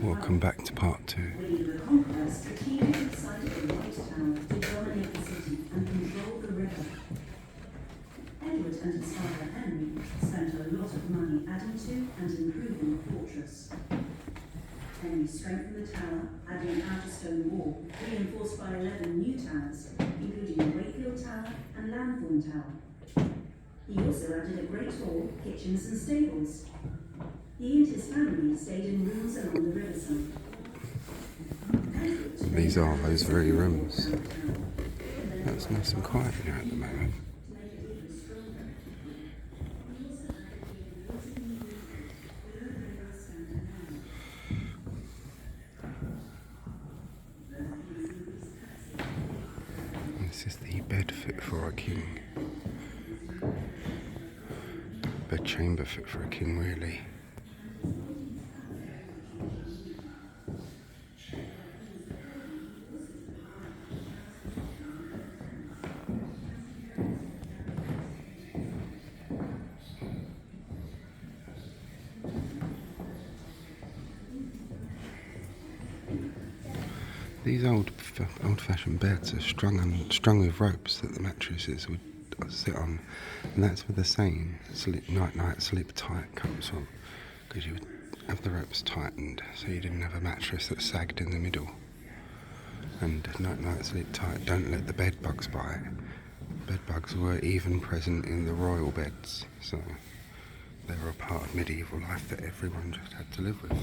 Welcome back to part 2. William the Conqueror strategically sited the White Tower to dominate the city and control the river. Edward and his father Henry spent a lot of money adding to and improving the fortress. Henry strengthened the tower, adding an outer stone wall, reinforced by 11 new towers, including Wakefield Tower and Lanthorn Tower. He also added a great hall, kitchens and stables. He and his family stayed in rooms along the riverside. These are those very rooms. That's nice and quiet here at the moment. This is the bed fit for a king. Bedchamber fit for a king, really. These old-fashioned beds are strung with ropes that the mattresses would sit on, and that's where the saying "sleep night, sleep tight" comes from, because you would have the ropes tightened so you didn't have a mattress that sagged in the middle. And night, sleep tight, don't let the bed bugs bite. Bed bugs were even present in the royal beds, so they were a part of medieval life that everyone just had to live with.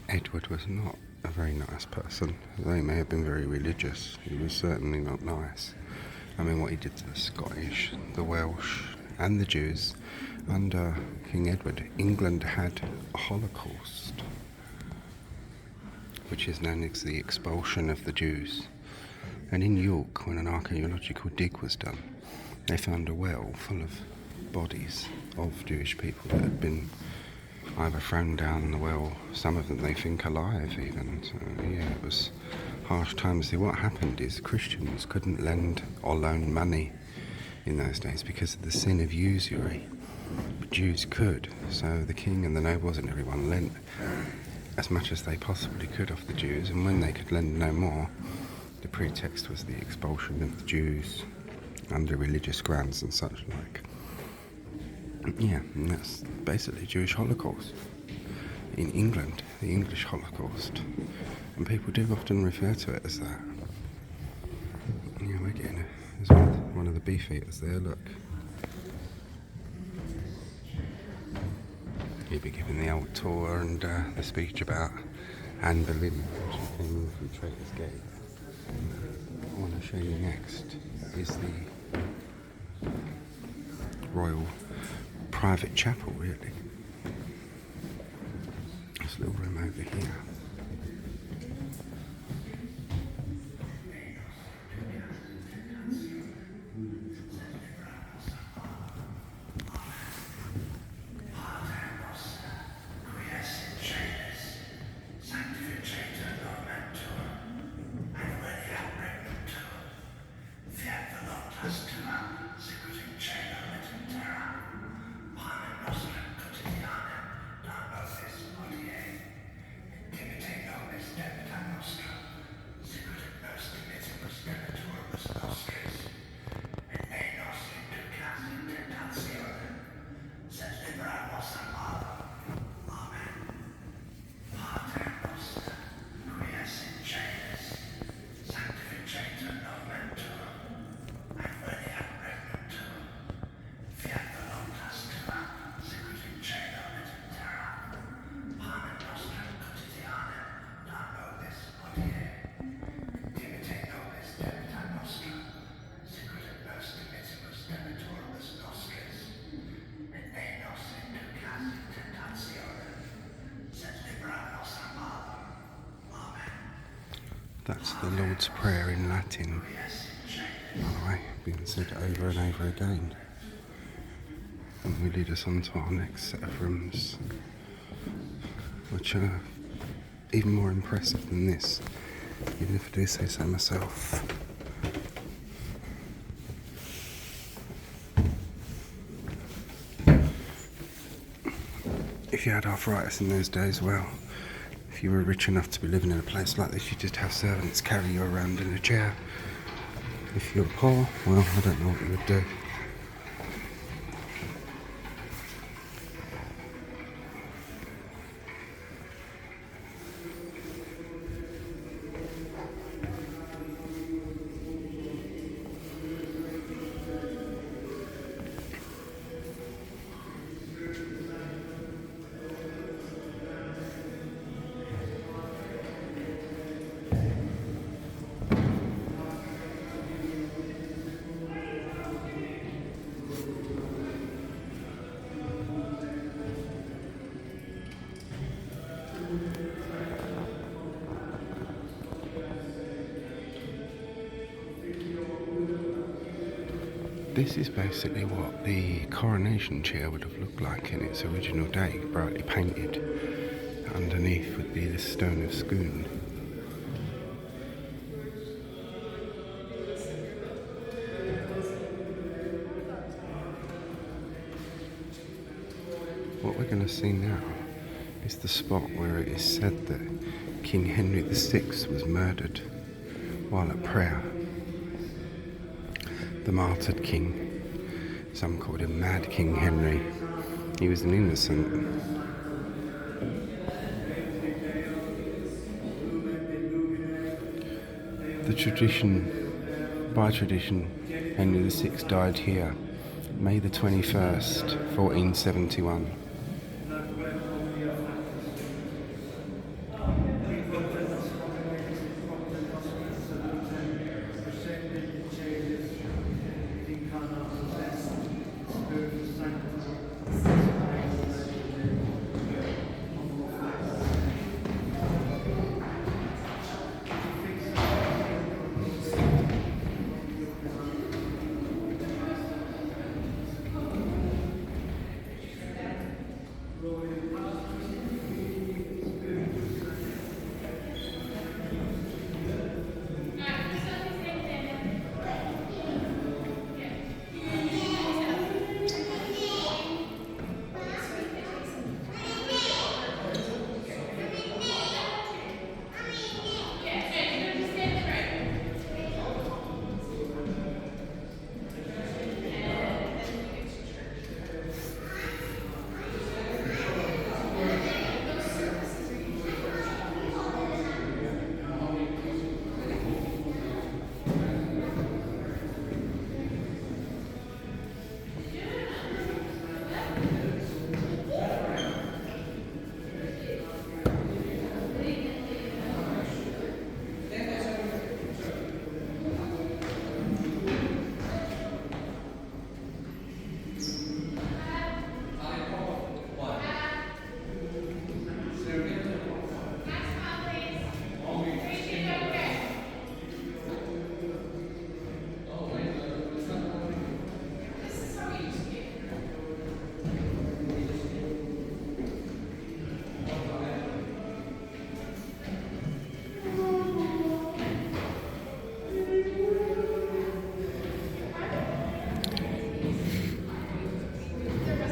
Edward was not a very nice person. Though he may have been very religious, he was certainly not nice. I mean, what he did to the Scottish, the Welsh and the Jews under King Edward. England had a Holocaust, which is known as the expulsion of the Jews. And in York, when an archaeological dig was done, they found a well full of bodies of Jewish people that had been either thrown down the well, some of them they think alive even. So yeah, it was harsh times. See, what happened is Christians couldn't lend or loan money in those days because of the sin of usury. But Jews could, so the king and the nobles and everyone lent as much as they possibly could off the Jews, and when they could lend no more, the pretext was the expulsion of the Jews under religious grounds and such like. Yeah, and that's basically Jewish Holocaust. In England, the English Holocaust. And people do often refer to it as that. Yeah, we're getting it. There's one of the beefeaters there, look. He'll be giving the old tour and the speech about Anne Boleyn, which came from Traitor's Gate. What I want to show you next is the royal private chapel, really. This little room over here. That's the Lord's Prayer in Latin, by the way, being said over and over again. And we lead us on to our next set of rooms, which are even more impressive than this. even if I do say so myself. If you had arthritis in those days, well, if you were rich enough to be living in a place like this, you just have servants carry you around in a chair. If you're poor, well, I don't know what you would do. This is basically what the coronation chair would have looked like in its original day, brightly painted. Underneath would be the stone of Scone. What we're going to see now is the spot where it is said that King Henry VI was murdered while at prayer. The martyred king. Some called him Mad King Henry. He was an innocent. By tradition, Henry VI died here, May the 21st, 1471.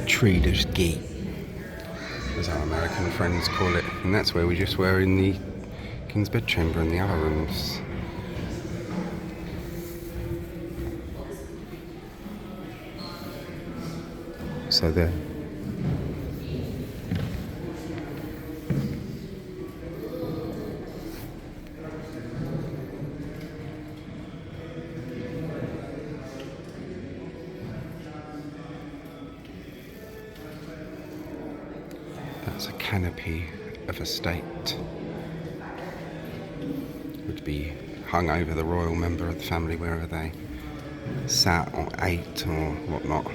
Trader's Gate, as our American friends call it, and that's where we just were in the King's Bedchamber and the other rooms. So there. That's a canopy of a state. Would be hung over the royal member of the family wherever they sat or ate or whatnot.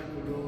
like a rose.